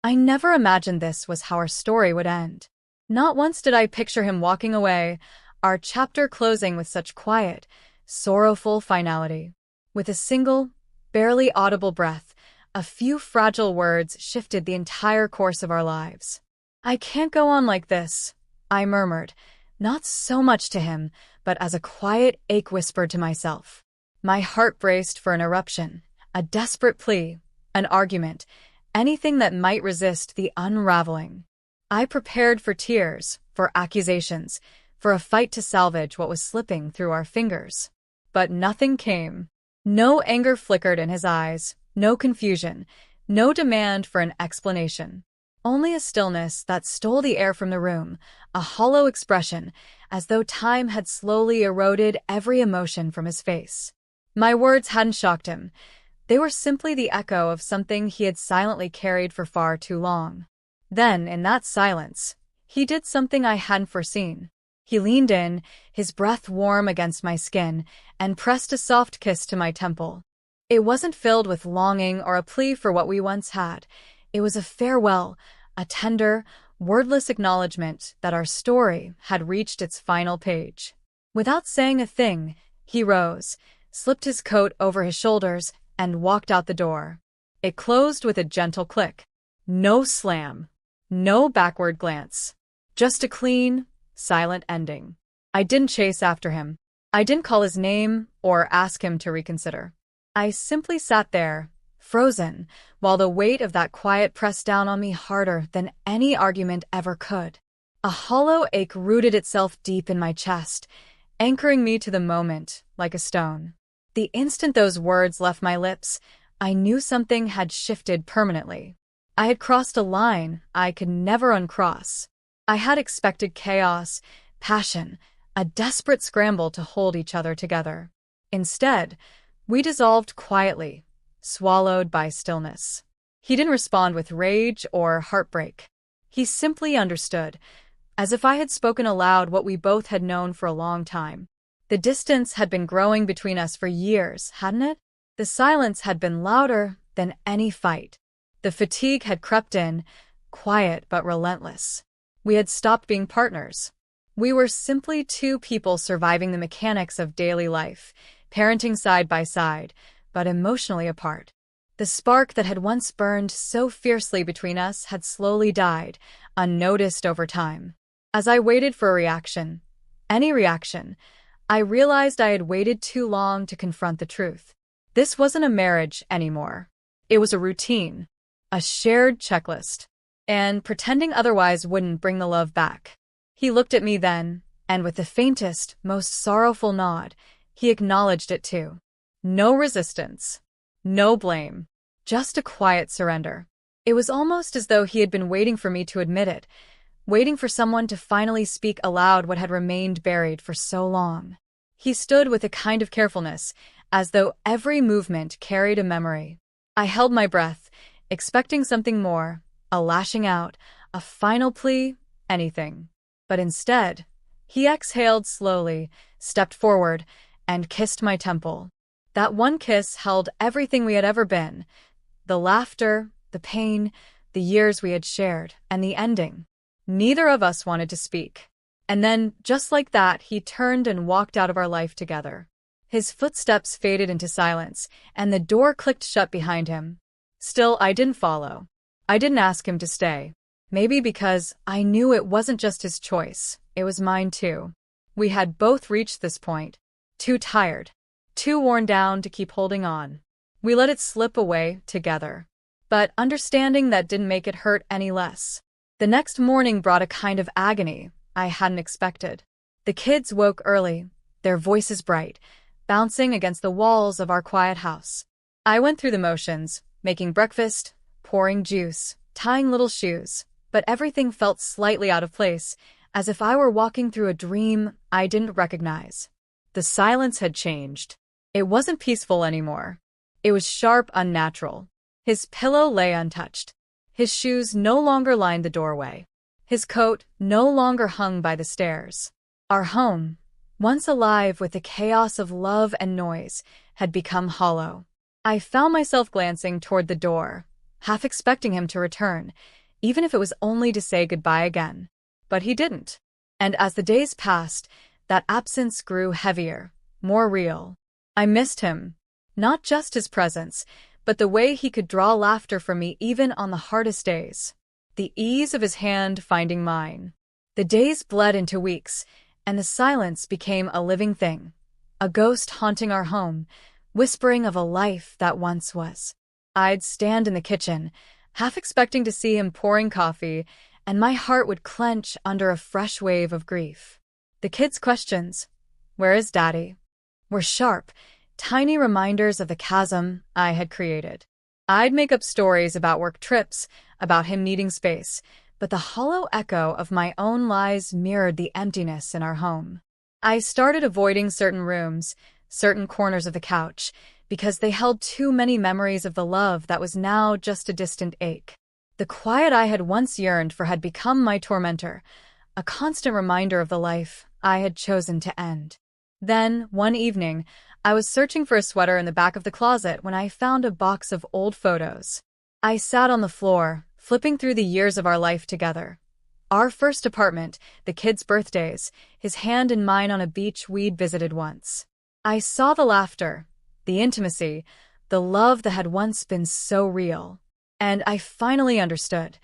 I never imagined this was how our story would end. Not once did I picture him walking away, our chapter closing with such quiet, sorrowful finality. With a single, barely audible breath, a few fragile words shifted the entire course of our lives. "I can't go on like this," I murmured, not so much to him, but as a quiet ache whispered to myself. My heart braced for an eruption, a desperate plea, an argument, anything that might resist the unraveling. I prepared for tears, for accusations, for a fight to salvage what was slipping through our fingers. But nothing came. No anger flickered in his eyes, no confusion, no demand for an explanation. Only a stillness that stole the air from the room, a hollow expression, as though time had slowly eroded every emotion from his face. My words hadn't shocked him. They were simply the echo of something he had silently carried for far too long. Then, in that silence, he did something I hadn't foreseen. He leaned in, his breath warm against my skin, and pressed a soft kiss to my temple. It wasn't filled with longing or a plea for what we once had. It was a farewell, a tender, wordless acknowledgement that our story had reached its final page. Without saying a thing, he rose, slipped his coat over his shoulders, and walked out the door. It closed with a gentle click. No slam. No backward glance. Just a clean, silent ending. I didn't chase after him. I didn't call his name or ask him to reconsider. I simply sat there, frozen, while the weight of that quiet pressed down on me harder than any argument ever could. A hollow ache rooted itself deep in my chest, anchoring me to the moment like a stone. The instant those words left my lips, I knew something had shifted permanently. I had crossed a line I could never uncross. I had expected chaos, passion, a desperate scramble to hold each other together. Instead, we dissolved quietly, swallowed by stillness. He didn't respond with rage or heartbreak. He simply understood, as if I had spoken aloud what we both had known for a long time. The distance had been growing between us for years, hadn't it? The silence had been louder than any fight. The fatigue had crept in, quiet but relentless. We had stopped being partners. We were simply two people surviving the mechanics of daily life, parenting side by side, but emotionally apart. The spark that had once burned so fiercely between us had slowly died, unnoticed over time. As I waited for a reaction, any reaction, I realized I had waited too long to confront the truth. This wasn't a marriage anymore. It was a routine, a shared checklist, and pretending otherwise wouldn't bring the love back. He looked at me then, and with the faintest, most sorrowful nod, he acknowledged it too. No resistance, no blame, just a quiet surrender. It was almost as though he had been waiting for me to admit it, waiting for someone to finally speak aloud what had remained buried for so long. He stood with a kind of carefulness, as though every movement carried a memory. I held my breath, expecting something more, a lashing out, a final plea, anything. But instead, he exhaled slowly, stepped forward, and kissed my temple. That one kiss held everything we had ever been, the laughter, the pain, the years we had shared, and the ending. Neither of us wanted to speak. And then, just like that, he turned and walked out of our life together. His footsteps faded into silence, and the door clicked shut behind him. Still, I didn't follow. I didn't ask him to stay. Maybe because I knew it wasn't just his choice, it was mine too. We had both reached this point. Too tired, too worn down to keep holding on. We let it slip away together. But understanding that didn't make it hurt any less. The next morning brought a kind of agony I hadn't expected. The kids woke early, their voices bright, bouncing against the walls of our quiet house. I went through the motions, making breakfast, pouring juice, tying little shoes, but everything felt slightly out of place, as if I were walking through a dream I didn't recognize. The silence had changed. It wasn't peaceful anymore. It was sharp, unnatural. His pillow lay untouched. His shoes no longer lined the doorway. His coat no longer hung by the stairs. Our home, once alive with the chaos of love and noise, had become hollow. I found myself glancing toward the door, half expecting him to return, even if it was only to say goodbye again. But he didn't. And as the days passed, that absence grew heavier, more real. I missed him. Not just his presence, but the way he could draw laughter from me even on the hardest days. The ease of his hand finding mine. The days bled into weeks, and the silence became a living thing. A ghost haunting our home, whispering of a life that once was. I'd stand in the kitchen, half expecting to see him pouring coffee, and my heart would clench under a fresh wave of grief. The kids' questions, "Where is Daddy?" were sharp, tiny reminders of the chasm I had created. I'd make up stories about work trips, about him needing space, but the hollow echo of my own lies mirrored the emptiness in our home. I started avoiding certain rooms, certain corners of the couch, because they held too many memories of the love that was now just a distant ache. The quiet I had once yearned for had become my tormentor, a constant reminder of the life I had chosen to end. Then, one evening, I was searching for a sweater in the back of the closet when I found a box of old photos. I sat on the floor, flipping through the years of our life together. Our first apartment, the kids' birthdays, his hand in mine on a beach we'd visited once. I saw the laughter, the intimacy, the love that had once been so real. And I finally understood.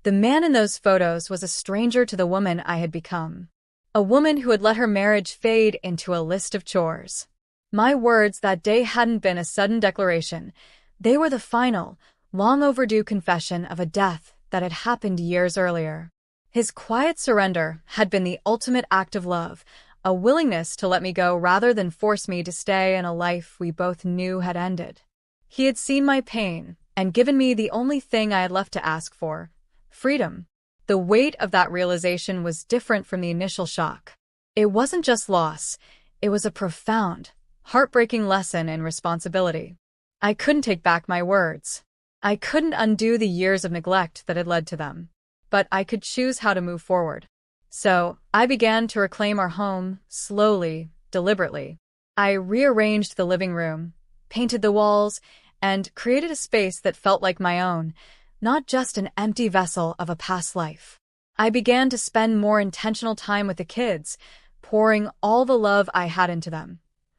The man in those photos was a stranger to the woman I had become. A woman who had let her marriage fade into a list of chores. My words that day hadn't been a sudden declaration. They were the final, long overdue confession of a death that had happened years earlier. His quiet surrender had been the ultimate act of love, a willingness to let me go rather than force me to stay in a life we both knew had ended. He had seen my pain and given me the only thing I had left to ask for: freedom. The weight of that realization was different from the initial shock. It wasn't just loss, it was a profound, heartbreaking lesson in responsibility. I couldn't take back my words. I couldn't undo the years of neglect that had led to them. But I could choose how to move forward. So, I began to reclaim our home, slowly, deliberately. I rearranged the living room, painted the walls, and created a space that felt like my own, not just an empty vessel of a past life. I began to spend more intentional time with the kids, pouring all the love I had into them,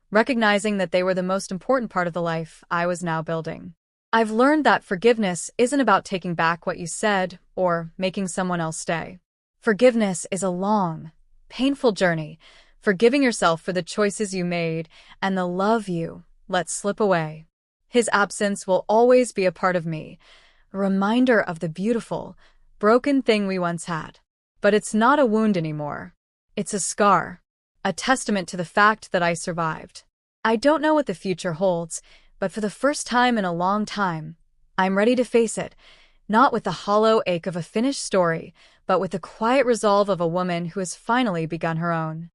recognizing that they were the most important part of the life I was now building. I've learned that forgiveness isn't about taking back what you said or making someone else stay. Forgiveness is a long, painful journey, forgiving yourself for the choices you made and the love you let slip away. His absence will always be a part of me, a reminder of the beautiful, broken thing we once had. But it's not a wound anymore. It's a scar, a testament to the fact that I survived. I don't know what the future holds, but for the first time in a long time, I'm ready to face it, not with the hollow ache of a finished story, but with the quiet resolve of a woman who has finally begun her own.